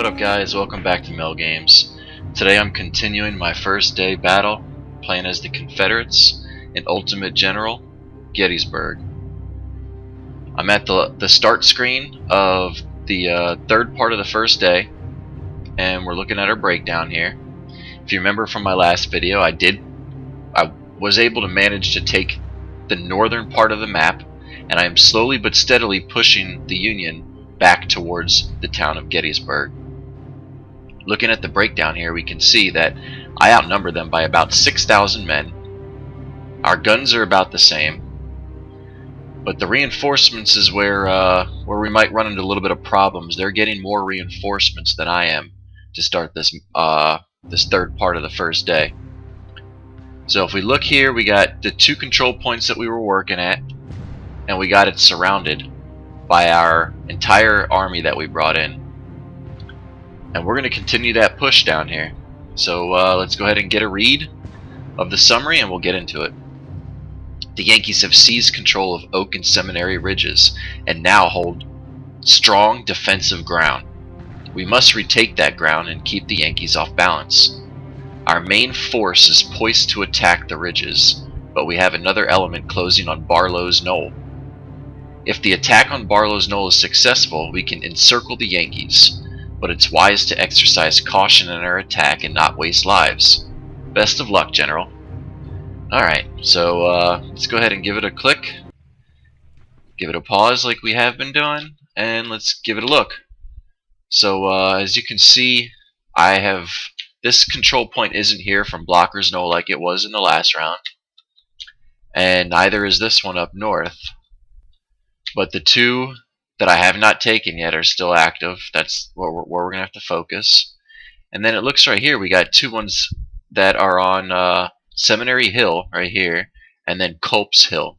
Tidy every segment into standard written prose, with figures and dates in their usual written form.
What up guys, welcome back to Mel Games. Today I'm continuing my first day battle, playing as the Confederates in Ultimate General, Gettysburg. I'm at the start screen of the third part of the first day, and we're looking at our breakdown here. If you remember from my last video, I was able to manage to take the northern part of the map, and I am slowly but steadily pushing the Union back towards the town of Gettysburg. Looking at the breakdown here, we can see that I outnumber them by about 6,000 men. Our guns are about the same, but the reinforcements is where we might run into a little bit of problems. They're getting more reinforcements than I am to start this this third part of the first day. So if we look here, we got the 2 control points that we were working at, and we got it surrounded by our entire army that we brought in. And we're going to continue that push down here. So let's go ahead and get a read of the summary and we'll get into it. The Yankees have seized control of Oak and Seminary Ridges and now hold strong defensive ground. We must retake that ground and keep the Yankees off balance. Our main force is poised to attack the ridges, but we have another element closing on Barlow's Knoll. If the attack on Barlow's Knoll is successful, we can encircle the Yankees, but it's wise to exercise caution in our attack and not waste lives. Best of luck, General. Alright, so let's go ahead and give it a click, give it a pause like we have been doing, and let's give it a look. So as you can see, I have this control point isn't here from Blocker's Knoll like it was in the last round, and neither is this one up north. But the 2 that I have not taken yet are still active. That's where we're going to have to focus. And then it looks right here, we got 2 ones that are on Seminary Hill right here, and then Culp's Hill,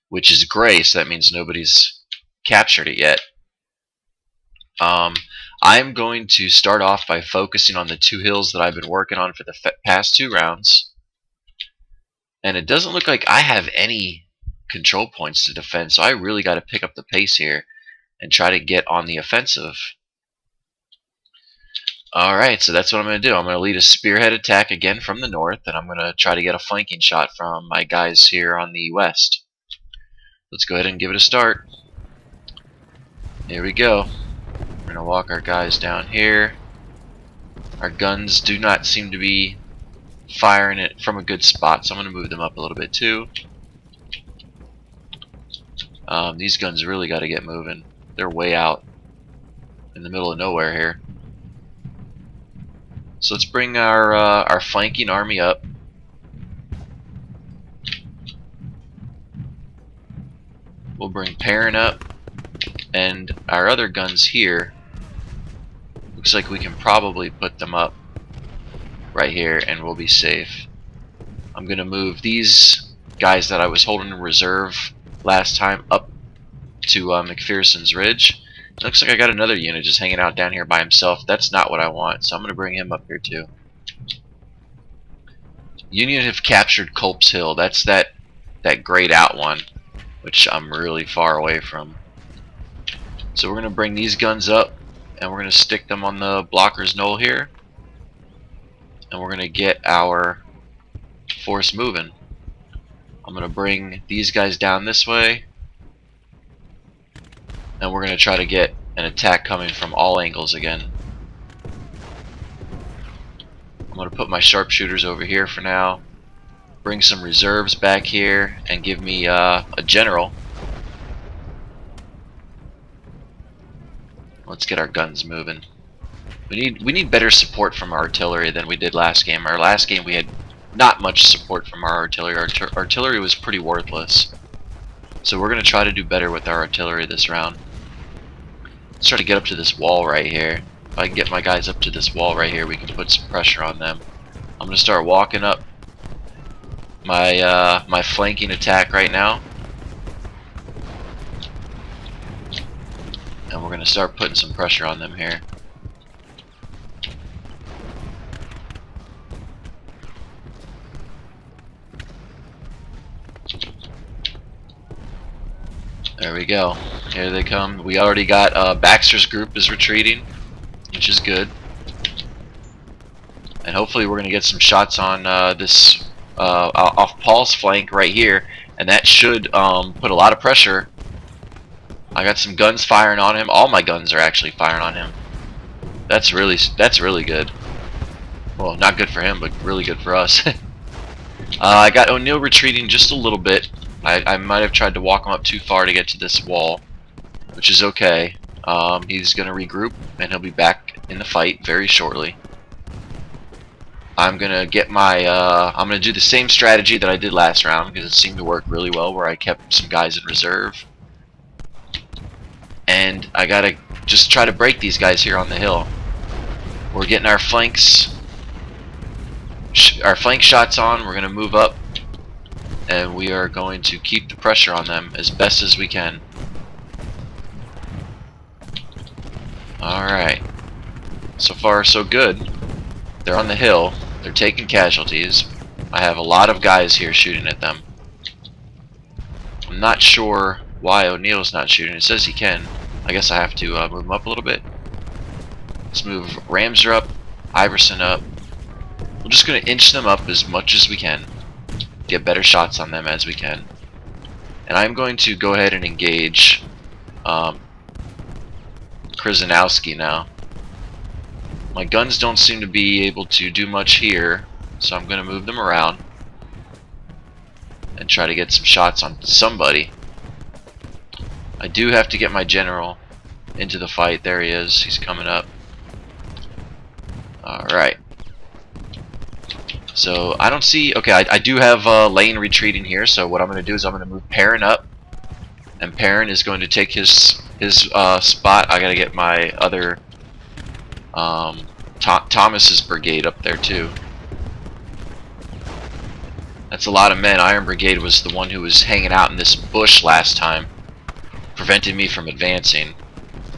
which is gray, so that means nobody's captured it yet. I'm going to start off by focusing on the 2 hills that I've been working on for the past 2 rounds. And it doesn't look like I have any control points to defend, so I really got to pick up the pace here and try to get on the offensive. Alright, so that's what I'm going to do. I'm going to lead a spearhead attack again from the north, and I'm going to try to get a flanking shot from my guys here on the west. Let's go ahead and give it a start. Here we go. We're going to walk our guys down here. Our guns do not seem to be firing it from a good spot, so I'm going to move them up a little bit too. These guns really got to get moving. They're way out in the middle of nowhere here. So let's bring our flanking army up. We'll bring Perrin up, and our other guns here. Looks like we can probably put them up right here, and we'll be safe. I'm gonna move these guys that I was holding in reserve last time up to McPherson's Ridge. It looks like I got another unit just hanging out down here by himself. That's not what I want, so I'm going to bring him up here too. Union have captured Culp's Hill. That's that grayed out one, which I'm really far away from. So we're going to bring these guns up, and we're going to stick them on the Blocker's Knoll here, and we're going to get our force moving. I'm going to bring these guys down this way, and we're going to try to get an attack coming from all angles again. I'm going to put my sharpshooters over here for now, bring some reserves back here, and give me a general. Let's get our guns moving. We need better support from our artillery than we did last game. Our last game we had not much support from our artillery. Our artillery was pretty worthless. So we're going to try to do better with our artillery this round. Let's try to get up to this wall right here. If I can get my guys up to this wall right here, we can put some pressure on them. I'm going to start walking up my flanking attack right now. And we're going to start putting some pressure on them here. There we go. Here they come. We already got Baxter's group is retreating. which is good. And hopefully we're going to get some shots on this off Paul's flank right here, and that should put a lot of pressure. I got some guns firing on him. All my guns are actually firing on him. That's really good. Well, not good for him, but really good for us. I got O'Neill retreating just a little bit. I might have tried to walk him up too far to get to this wall, which is okay. He's going to regroup, and he'll be back in the fight very shortly. I'm going to get my, I'm going to do the same strategy that I did last round, because it seemed to work really well, where I kept some guys in reserve. And I got to just try to break these guys here on the hill. We're getting our flank shots on. We're going to move up, and we are going to keep the pressure on them as best as we can. Alright. So far, so good. They're on the hill. They're taking casualties. I have a lot of guys here shooting at them. I'm not sure why O'Neill's not shooting. It says he can. I guess I have to move him up a little bit. Let's move Ramser up, Iverson up. We're just going to inch them up as much as we can. Get better shots on them as we can. And I'm going to go ahead and engage Krzyzanowski now. My guns don't seem to be able to do much here, so I'm going to move them around and try to get some shots on somebody. I do have to get my general into the fight. There he is. He's coming up. Alright. So I don't see... Okay, I do have Lane retreating here, so what I'm going to do is I'm going to move Perrin up. And Perrin is going to take his spot. I got to get my other... Thomas's brigade up there too. That's a lot of men. Iron Brigade was the one who was hanging out in this bush last time, preventing me from advancing.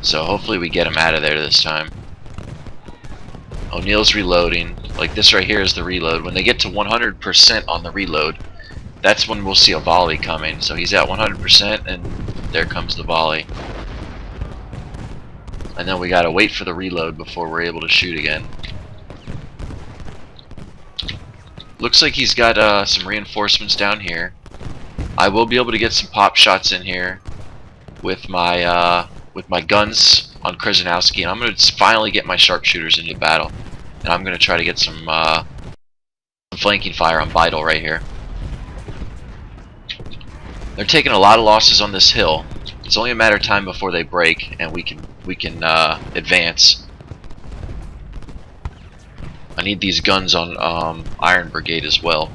So hopefully we get him out of there this time. O'Neill's reloading. Like this right here is the reload. When they get to 100% on the reload, that's when we'll see a volley coming. So he's at 100% and there comes the volley. And then we gotta wait for the reload before we're able to shoot again. Looks like he's got some reinforcements down here. I will be able to get some pop shots in here with my guns on Krzyzanowski, and I'm gonna finally get my sharpshooters into battle. And I'm gonna try to get some flanking fire on Beidel right here. They're taking a lot of losses on this hill. It's only a matter of time before they break, and we can advance. I need these guns on Iron Brigade as well.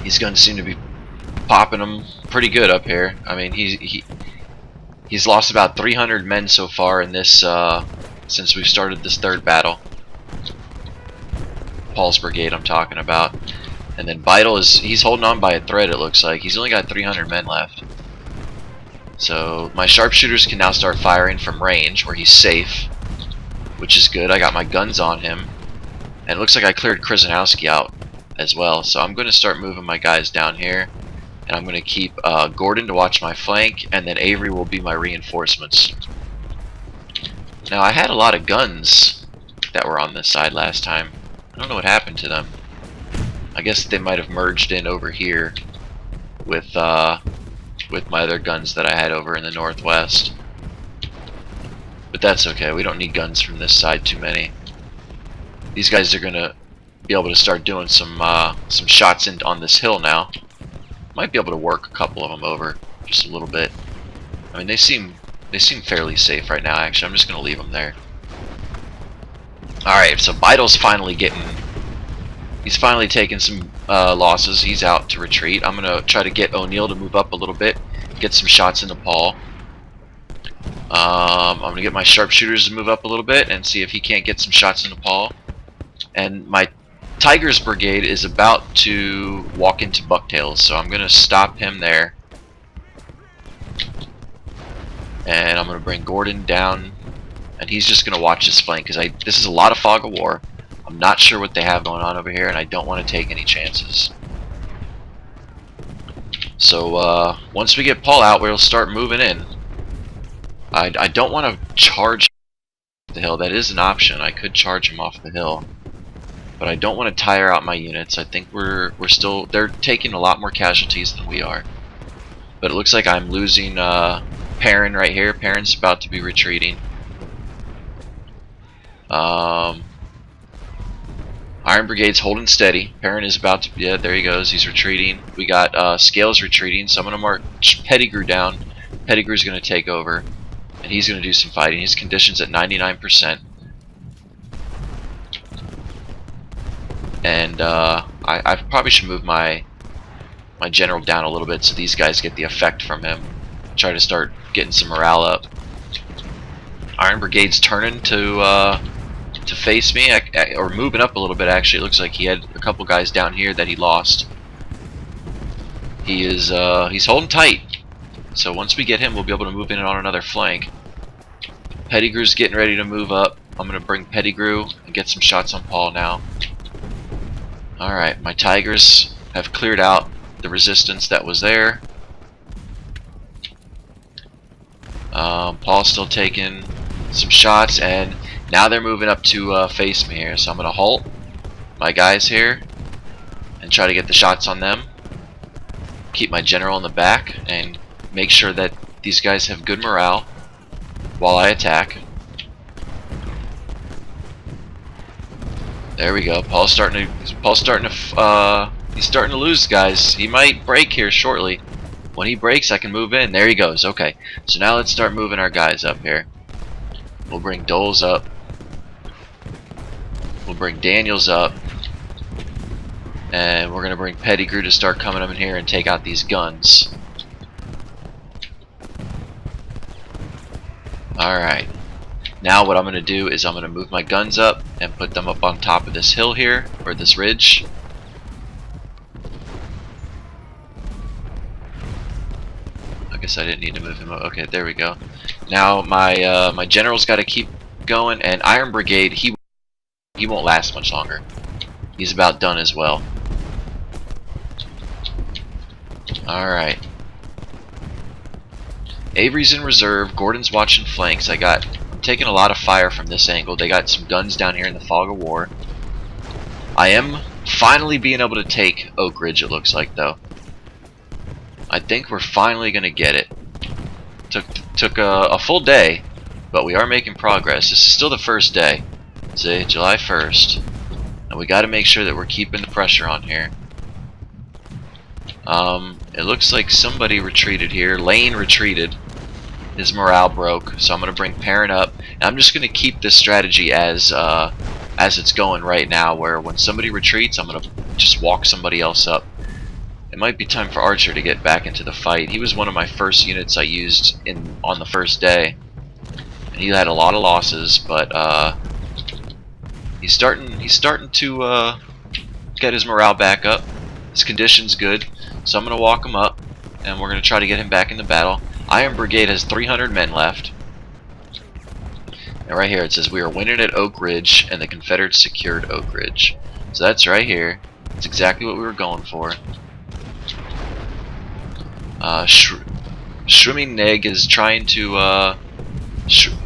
These guns seem to be popping them pretty good up here. I mean, he's lost about 300 men so far in this since we've started this third battle. Paul's brigade, I'm talking about. And then Beidel he's holding on by a thread, it looks like. He's only got 300 men left. So my sharpshooters can now start firing from range where he's safe, which is good. I got my guns on him. And it looks like I cleared Krzyzanowski out as well. So I'm going to start moving my guys down here. And I'm going to keep Gordon to watch my flank, and then Avery will be my reinforcements. Now I had a lot of guns that were on this side last time. I don't know what happened to them. I guess they might have merged in over here with my other guns that I had over in the northwest. But that's okay. We don't need guns from this side too many. These guys are gonna be able to start doing some shots on this hill now. Might be able to work a couple of them over just a little bit. I mean, they seem fairly safe right now. Actually, I'm just gonna leave them there. All right, so Beidel's finally he's finally taking some losses. He's out to retreat. I'm gonna try to get O'Neill to move up a little bit, get some shots into Paul. I'm gonna get my sharpshooters to move up a little bit and see if he can't get some shots into Paul. And my Tiger's brigade is about to walk into Bucktails, so I'm gonna stop him there. And I'm gonna bring Gordon down, and he's just gonna watch his flank because this is a lot of fog of war. I'm not sure what they have going on over here, and I don't want to take any chances. So once we get Paul out, we'll start moving in. I don't want to charge the hill. That is an option. I could charge him off the hill, but I don't want to tire out my units. I think we're still, they're taking a lot more casualties than we are. But it looks like I'm losing Perrin right here. Perrin's about to be retreating. Iron Brigade's holding steady. Perrin is about to, yeah, there he goes. He's retreating. We got Scales retreating, so I'm going to mark Pettigrew down. Pettigrew's going to take over, and he's going to do some fighting. His condition's at 99%. And I probably should move my general down a little bit so these guys get the effect from him. Try to start getting some morale up. Iron Brigade's turning to face me, or moving up a little bit. Actually, it looks like he had a couple guys down here that he lost. He is he's holding tight. So once we get him, we'll be able to move in on another flank. Pettigrew's getting ready to move up. I'm gonna bring Pettigrew and get some shots on Paul now. Alright, my Tigers have cleared out the resistance that was there. Paul's still taking some shots, and now they're moving up to face me here. So I'm going to halt my guys here and try to get the shots on them. Keep my general in the back and make sure that these guys have good morale while I attack. There we go. Paul's starting to lose, guys. He might break here shortly. When he breaks, I can move in. There he goes. Okay. So now let's start moving our guys up here. We'll bring Doles up. We'll bring Daniels up. And we're going to bring Pettigrew to start coming up in here and take out these guns. Alright. Now what I'm going to do is I'm going to move my guns up and put them up on top of this hill here, or this ridge. I guess I didn't need to move him up. Okay, there we go. Now my my general's got to keep going, and Iron Brigade, he won't last much longer. He's about done as well. Alright. Avery's in reserve. Gordon's watching flanks. I'm taking a lot of fire from this angle. They got some guns down here in the fog of war. I am finally being able to take Oak Ridge, it looks like, though. I think we're finally going to get it. Took a full day, but we are making progress. This is still the first day. It's July 1st. And we got to make sure that we're keeping the pressure on here. It looks like somebody retreated here. Lane retreated. His morale broke, so I'm going to bring Perrin up. And I'm just going to keep this strategy as it's going right now, where when somebody retreats, I'm going to just walk somebody else up. It might be time for Archer to get back into the fight. He was one of my first units I used on the first day, and he had a lot of losses, but he's starting to get his morale back up. His condition's good, so I'm going to walk him up, and we're going to try to get him back in the battle. Iron Brigade has 300 men left. And right here it says we are winning at Oak Ridge, and the Confederates secured Oak Ridge. So that's right here. That's exactly what we were going for. Shrimming Neg is trying to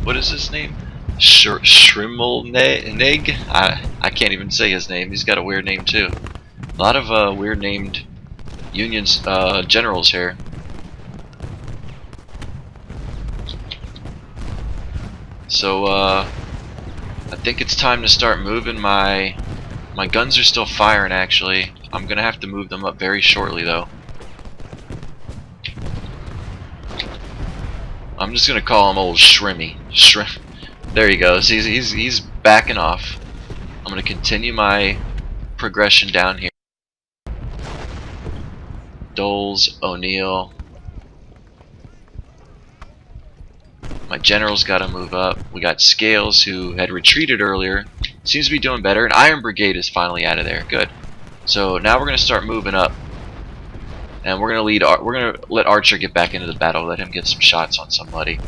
what is his name? Shrimmel Neg? I can't even say his name. He's got a weird name too. A lot of weird named Union's generals here. So I think it's time to start moving. My guns are still firing, actually. I'm gonna have to move them up very shortly though. I'm just gonna call him old Shrimmy. There he goes. He's backing off. I'm gonna continue my progression down here. Doles, O'Neill. My general's got to move up. We got Scales, who had retreated earlier. Seems to be doing better. And Iron Brigade is finally out of there. Good. So now we're gonna start moving up. And we're gonna let Archer get back into the battle, let him get some shots on somebody.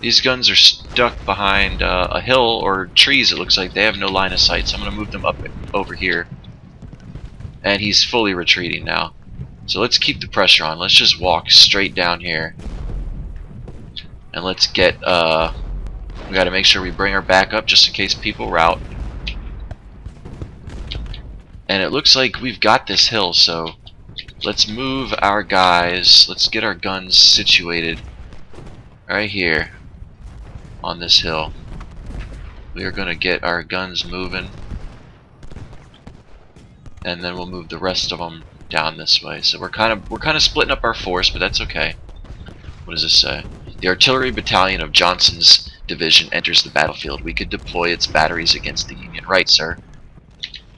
These guns are stuck behind a hill or trees, it looks like. They have no line of sight, so I'm gonna move them up over here. And he's fully retreating now. So let's keep the pressure on. Let's just walk straight down here. And let's get, we gotta make sure we bring our back up just in case people rout. And it looks like we've got this hill, so let's move our guys. Let's get our guns situated right here on this hill. We are gonna get our guns moving. And then we'll move the rest of them down this way. So we're kind of splitting up our force, but that's okay. What does this say? The artillery battalion of Johnson's division enters the battlefield. We could deploy its batteries against the Union. Right, sir.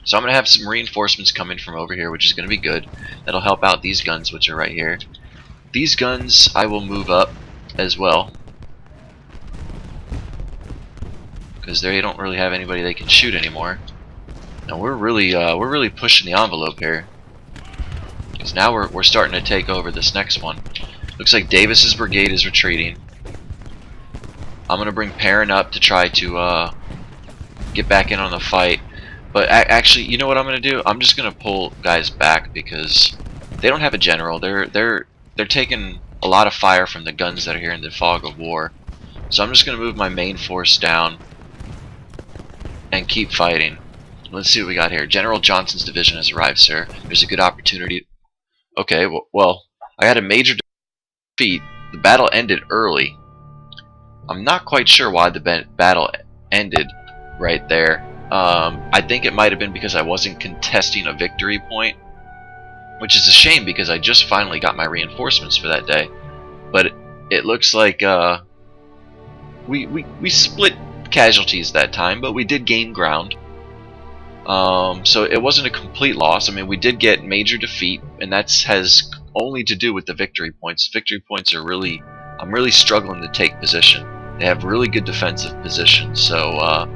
So I'm going to have some reinforcements coming from over here, which is going to be good. That'll help out these guns, which are right here. These guns I will move up as well, because they don't really have anybody they can shoot anymore. Now we're really pushing the envelope here, because now we're starting to take over this next one. Looks like Davis's brigade is retreating. I'm gonna bring Perrin up to try to get back in on the fight. But actually, you know what I'm gonna do? I'm just gonna pull guys back because they don't have a general. They're taking a lot of fire from the guns that are here in the fog of war. So I'm just gonna move my main force down and keep fighting. Let's see what we got here. General Johnson's division has arrived, sir. There's a good opportunity. Okay, well, I had a major defeat. The battle ended early. I'm not quite sure why the battle ended right there. I think it might have been because I wasn't contesting a victory point, which is a shame because I just finally got my reinforcements for that day. But it looks like we split casualties that time, but we did gain ground. So it wasn't a complete loss. I mean, we did get major defeat, and that has only to do with the victory points. Victory points are really, I'm really struggling to take position. They have really good defensive positions, so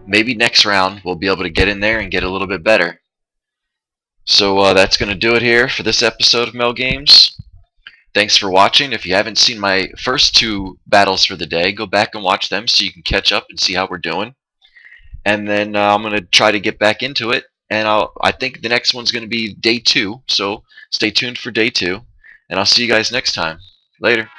maybe next round we'll be able to get in there and get a little bit better. So that's going to do it here for this episode of Mel Games. Thanks for watching. If you haven't seen my first two battles for the day, go back and watch them so you can catch up and see how we're doing. And then I'm going to try to get back into it. And I think the next one's going to be day 2. So stay tuned for day 2. And I'll see you guys next time. Later.